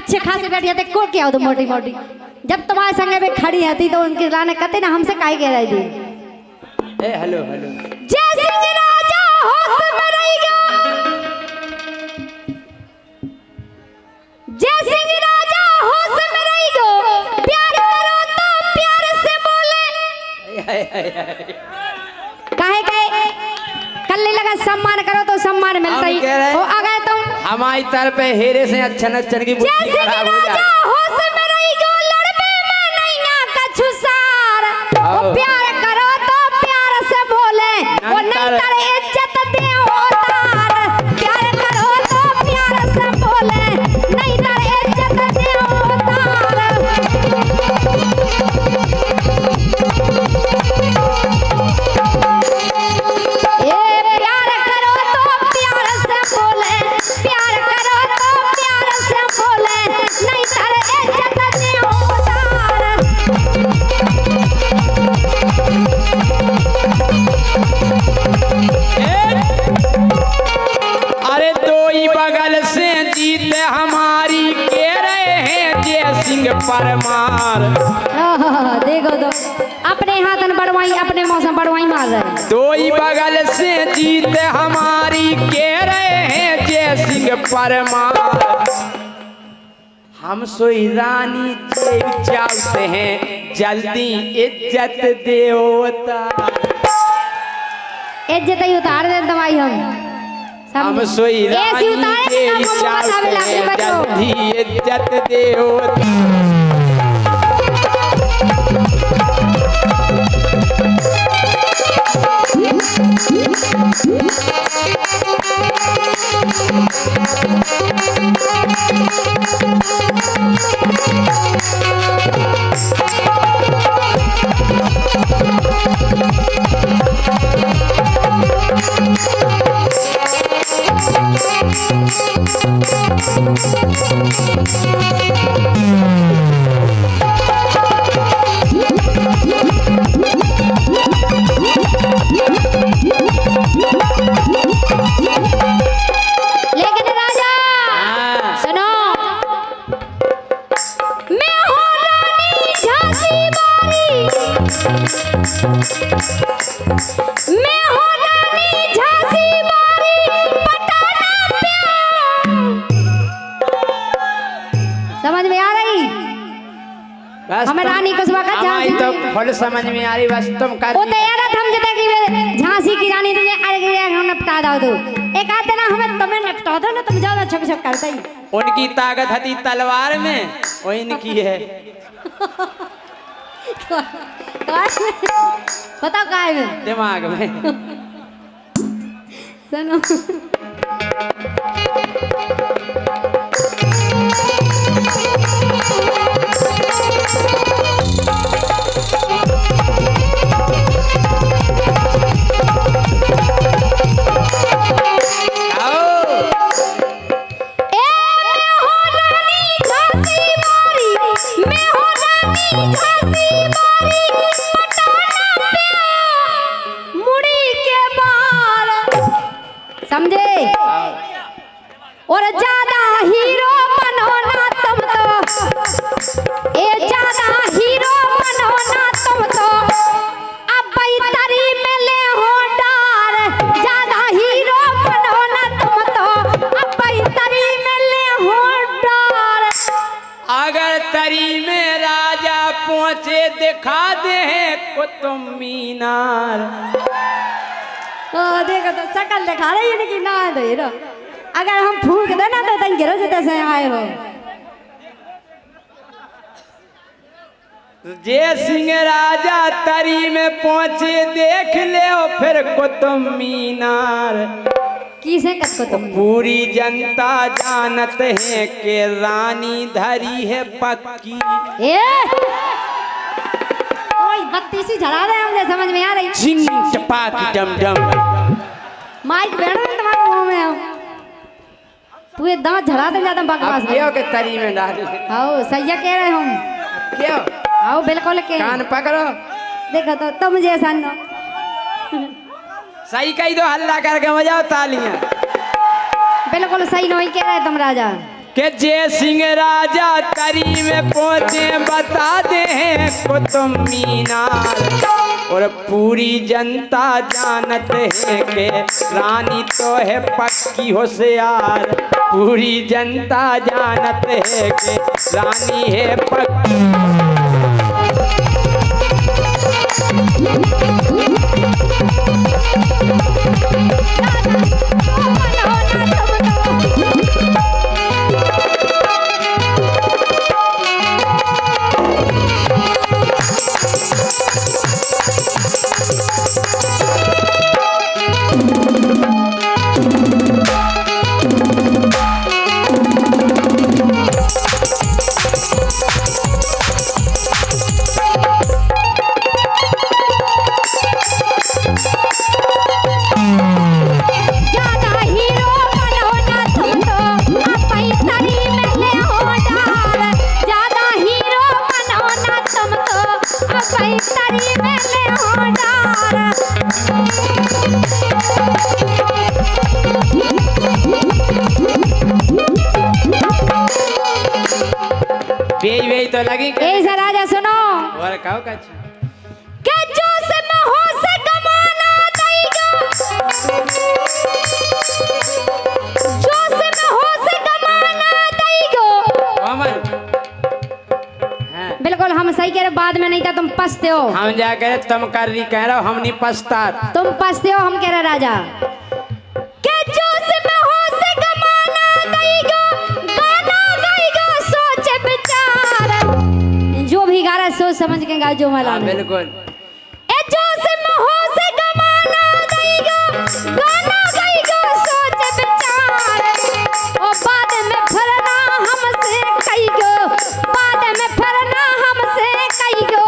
अच्छे खासे बैठी थे को क्या हो तो मोटी मोटी जब तुम्हारे संगे में खड़ी थी तो उनके लाने कहते ना हमसे काहे कह रही थी ए हेलो हेलो जय सिंह राजा होश में रहिगा जय सिंह राजा होश में रहिगो प्यार करो तो प्यार से बोले काहे काहे कल्ले लगा सम्मान करो तो सम्मान मिलता ही ओ आ गए तुम हमारी तरफ पे हेरे से अच्छा नचन की बुद्धि खराब हो जाए होश में रहिगो लड़बे में नहीं ना कछु सार ओ प्यार करो तो प्यार से बोले वो नहीं तारे इज्जत दे उतार प्यार करो तो प्यार से बोले नहीं तारे इज्जत दे उतार ए प्यार करो तो प्यार से बोले प्यार करो तो प्यार से बोले नहीं तारे इज्जत दे उतार अरे दो ही बगल से जीत हमारी के रहे हैं जय सिंह परमार देखो तो अपने हाथन बड़वाई अपने मौसम बड़वाई मार रहे दो ही बगल से जीत हमारी के रहे हैं जय सिंह परमार हम सोई रानी जय चाहते हैं जल्दी इज्जत देवता इज्जत ही उतार दे दवाई हम सोई रानी जय चाहते हैं जल्दी इज्जत देवता लेकिन राजा सुनो मैं हूँ रानी झांसी बारी मैं हूँ रानी झांसी बारी पटाना प्यार समझ में आ रही हमें रानी कसबा का झांसी तो फल समझ में आ रही बस तुम कर वो तैयार हम जता कि झांसी की रानी तुझे अरे हम निपटा दो तू एक आध दिन हमें तुम्हें निपटा दो ना तुम ज्यादा छप छप करते ही उनकी ताकत थी तलवार में वो इनकी है बताओ काय में दिमाग में सुनो समझे और ज्यादा हीरो बनो ना तुम तो ए ज्यादा हीरो बनो ना तुम तो अब बैतरी में ले हो डार ज्यादा हीरो बनो ना तुम तो अब बैतरी में ले हो डार अगर तरी में राजा पहुंचे दिखा दे कुतुब मीनार देखो तो शकल दिखा रही है कि ना दे रो अगर हम फूक दे ना तो तन गिरो से आए हो जय सिंह राजा तरी में पहुंचे देख ले फिर कुतुब मीनार किसे कसको तुम पूरी जनता जानत है कि रानी धरी है पक्की ए ओए बत्ती सी जला रहे हमने समझ में आ रही झिंग चपाक डम डम माइक बैठ रहे तुम्हारे मुंह में आओ तू ये दांत झड़ा दे ज्यादा बकवास अब क्यों के तरी में डाल आओ सही कह रहे हम क्यों आओ बिल्कुल के कान पकड़ो देखो तो तुम जैसा ना सही कही दो हल्ला करके बजाओ तालियां बिल्कुल सही नहीं कह रहे तुम राजा कि जय सिंह राजा तरी में पहुंचे बता दे कुतुब मीनार। और पूरी जनता जानत है कि रानी तो है पक्की होशियार। पूरी जनता जानत है कि रानी है पक्की। वे तो लगी ऐसा राजा सुनो और कहो के जोश में हो से कमाना देगा। जोश में हो से कमाना देगा। हाँ। बिल्कुल हम सही कह रहे, बाद में नहीं था तुम पछते हो। हम जा कह तुम कर रही कह रहे हो, हम नहीं पछता। तुम पछते हो, हम कह रहे राजा के जोश में हो से कमाना देगा। गाना गाएगा सोच विचार, जो भी गा रहा है सोच समझ के गा जो मला। बिल्कुल ए जोश में हो से कमाना देगा। गाना गाएगा सोच विचार, ओ बाद में फिरना हमसे कहियो। बाद में फिरना हमसे कहियो,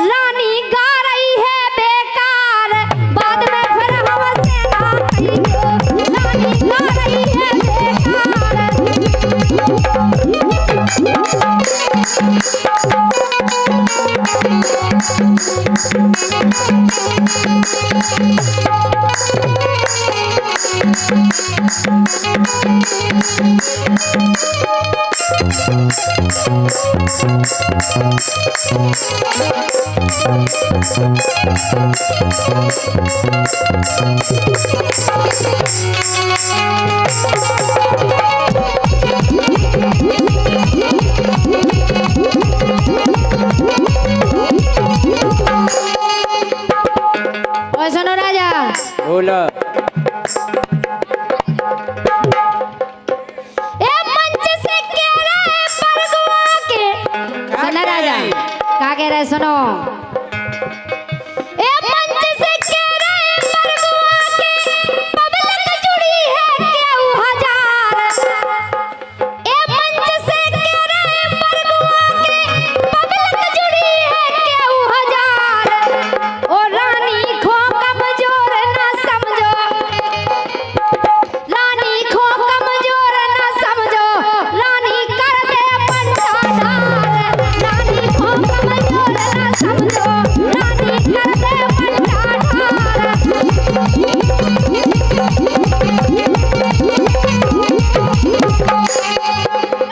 रानी गा रही है बेकार। बाद में फिर हमसे ना कहियो, रानी गा रही है बेकार। और सुनो राजा बोलो। ए मंच से कह रहे परगुआ के। सुनो राजा क्या कह रहे सुनो। ए मंच से कह रहे परगुआ के, पब्लिक जुड़ी है केहू हजार। ए मंच से कह रहे परगुआ के, पब्लिक जुड़ी है केहू हजार। ओ रानी खो कमजोर ना समझो, रानी खो कमजोर ना समझो, रानी कर दे पंचाधार। रानी खो कमजोर ना समझो, रानी कर दे पंचाधार।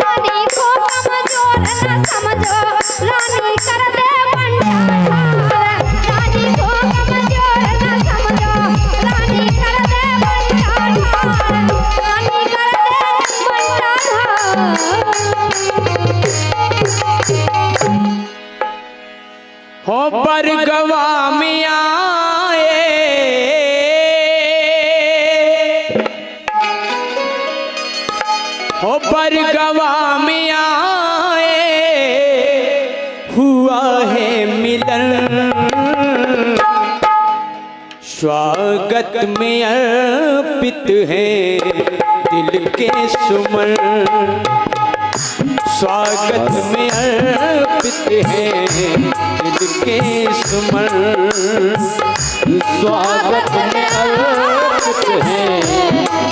रानी खो कमजोर ना समझो, रानी कर दे पंचाधार। रानी खो कमजोर ना समझो, रानी कर दे पंचाधार। रानी कर दे पंचाधार। हो बरगवा में आए, हो बरगवा में आए, हुआ है मिलन। स्वागत में अर्पित है दिल के सुमन। स्वागत में अर्पित है दिल के सुमन। स्वागत में अर्पित है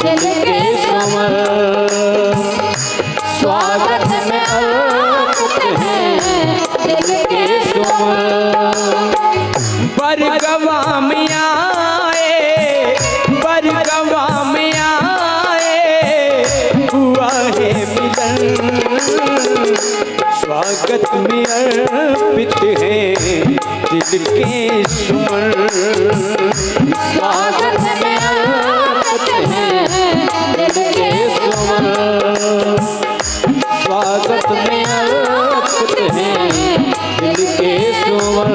दिल के सुमन। स्वागत में अर्पित है दिल के सुमन। बरगवा में आए, बरगवा में आए, हुआ है मिलन। स्वागत में अर्पित है दिल के सुमन। स्वागत में अर्पित है दिल के सुमन। स्वागत में अर्पित है दिल के सुमन।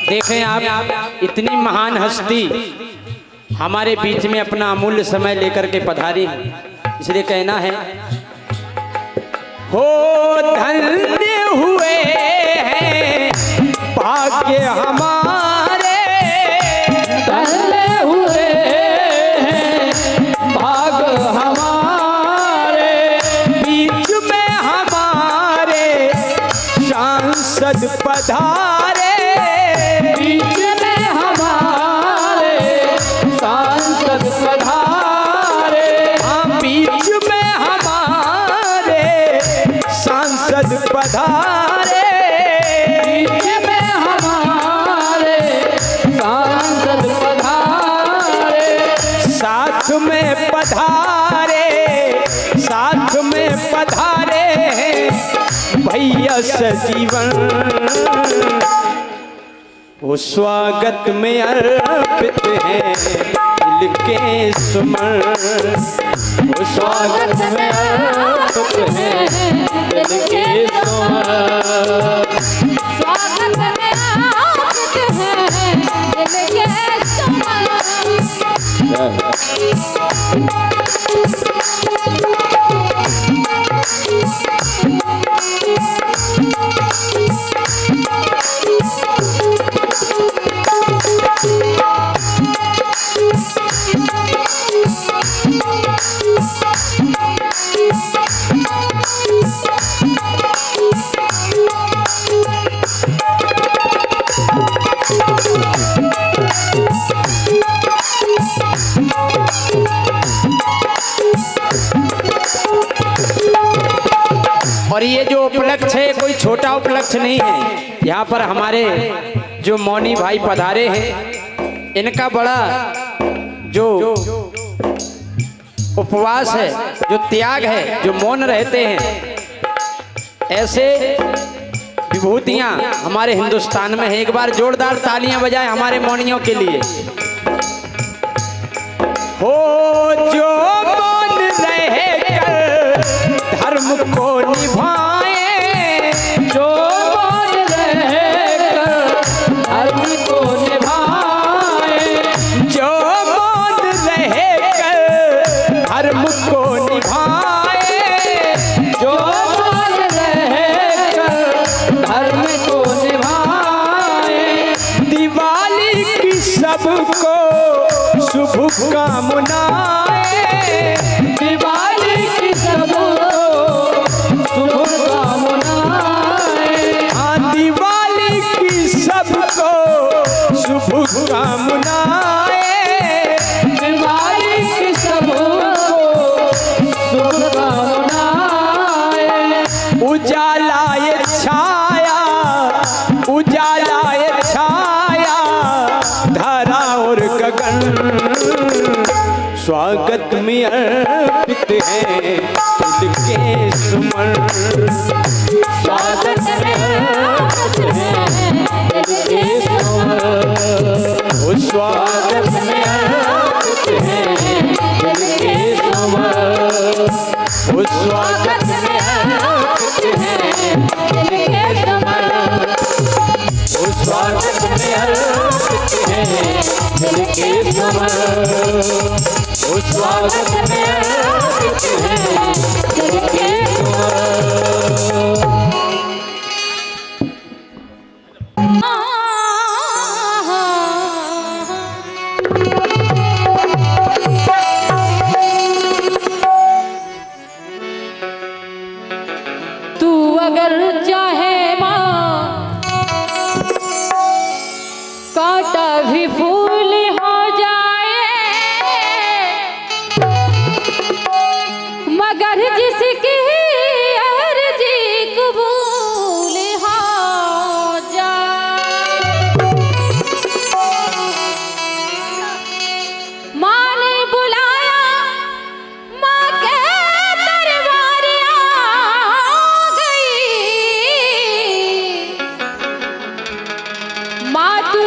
देखें आप, इतनी महान हस्ती हमारे बीच में अपना अमूल्य समय लेकर के पधारी है, इसलिए कहना है हो धन्य हुए हैं भाग्य हमारे, धन्य हुए हैं भाग्य हमारे, बीच में हमारे सांसद पधारे, बीच में हमारे सांसद पधारे, हाँ बीच में हमारे सांसद पधारे, बीच में हमारे सांसद पधारे, साथ में पधारे, साथ में पधारे भैया सजीवन। वो स्वागत में अर्पित है दिल के सुमन। वो स्वागत में अर्पित है दिल के सुमन। स्वागत में अर्पित है दिल के सुमन। और ये जो उपलक्ष्य है कोई छोटा उपलक्ष्य नहीं है। यहाँ पर हमारे जो मौनी भाई पधारे हैं, इनका बड़ा जो उपवास है, जो त्याग है, जो मौन रहते हैं, ऐसे विभूतियाँ हमारे हिंदुस्तान में है। एक बार जोरदार तालियां बजाएं हमारे मौनियों के लिए। हो जो मौन रहकर धर्म को निभाए, जो मौन रहकर धर्म को निभाए, जो मौन रहकर धर्म को निभाए, जो मौन रहकर धर्म को निभाए, दिवाली की सबको शुभकामनाएं, दिवाली की सबको शुभकामनाएं, हाँ दिवाली की सबको शुभकामनाएं, दिवाली की सबको शुभकामनाएं। उजाला ये छाया, उजाला ये छाया धरा और गगन, स्वागत में अर्पित है दिल के सुमन। स्वागत में अर्पित है दिल के सुमन। वो स्वागत में अर्पित है दिल के सुमन। वो स्वागत में अर्पित है दिल के सुमन। वो स्वागत में अर्पित है दिल के सुमन। वो स्वागत में अर्पित है दिल के सुमन। तू अगर चाहे माँ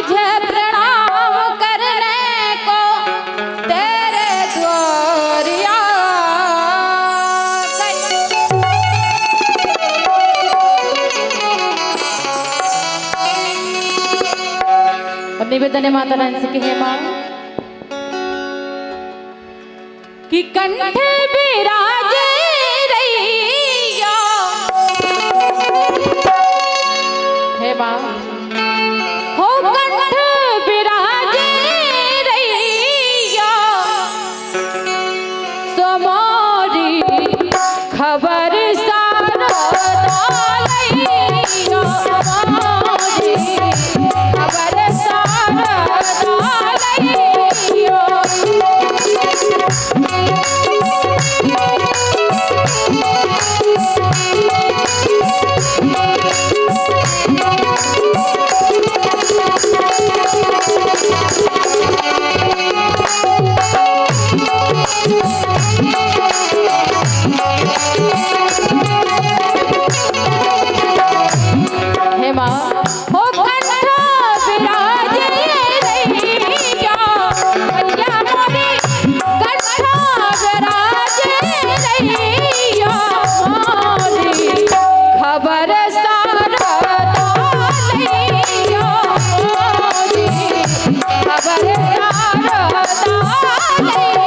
तुझे प्रणाम करने को तेरे द्वारिया और निवेदन है माता रानी से कि हे माँ कि कंठ विराज रैया हे माँ हो कंठ विराज रैया तुम्हारी खबर सारा डालैया तुम्हारी खबर सारा डालैया हे माँ हो कंठ विराज रैया भैया मोरी कंठ विराज रैया मोरी खबर सारा डालैया मोरी खबर सारा डालैया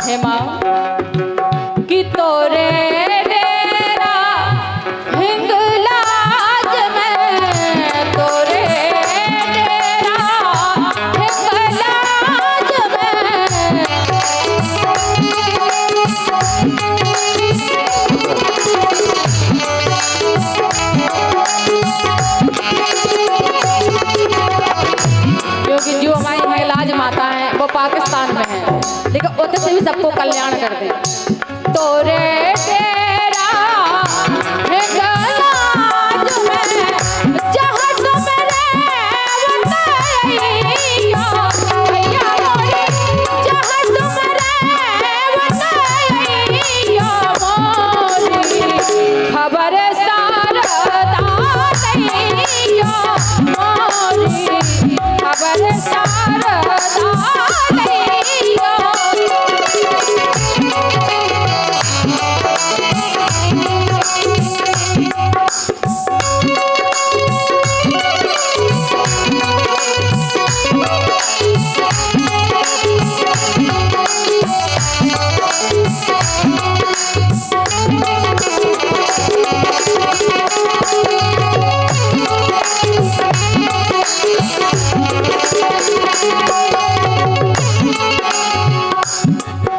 हे माँ कि तोरे डेरा हिंगलाज में तोरे डेरा हिंगलाज में क्योंकि जो हमारी हिंगलाज माता है वो पाकिस्तान में है लेकिन उधर से भी सबको कल्याण कर दे तोरे तेरा हिंगलाज में जहाँ तुम रेवतैया भैया मोरी जहाँ तुम रेवतैया मोरी खबर सारा डालैया मोरी खबर सारा डालैया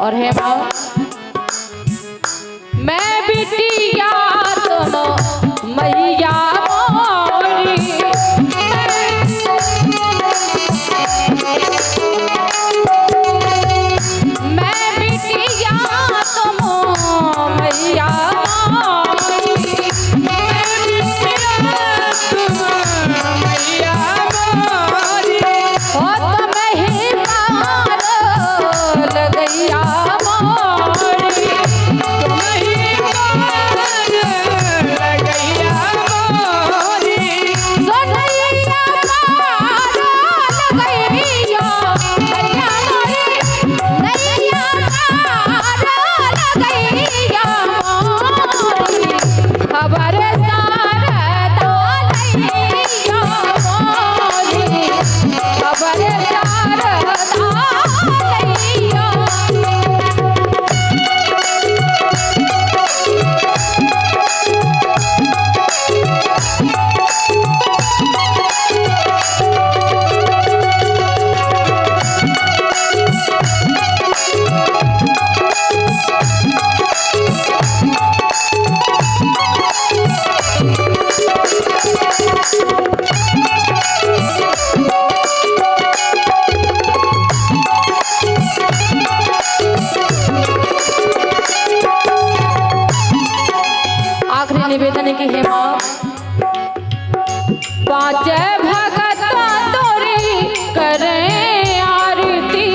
और हे माँ मैं बिटिया तुम मैया मोरी मैं बिटिया तुम मैया मोरी हो तुम ही पार लगैया मोरी पाँच भगत तोरी करें आरती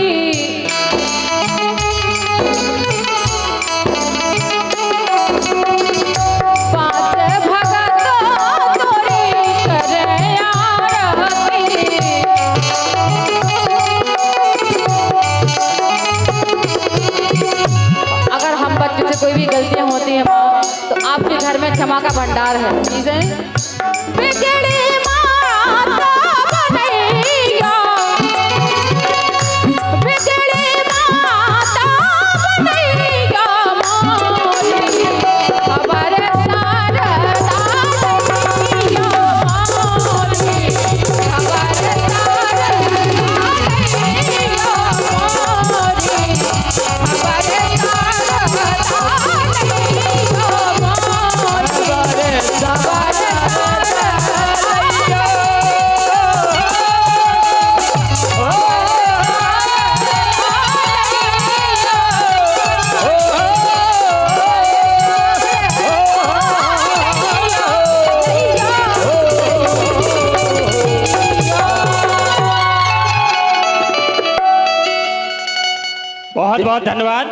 पाँच भगत तोरी करें आरती अगर हम बच्चों से कोई भी गलतियां होती हैं माँ तो आपके घर में क्षमा का भंडार है चीजें बिगड़ी माता बनैया बिगड़ी माता बनैया मोरी खबर शारदा लैया मोरी खबर शारदा लैया मोरी खबर बहुत बहुत धन्यवाद।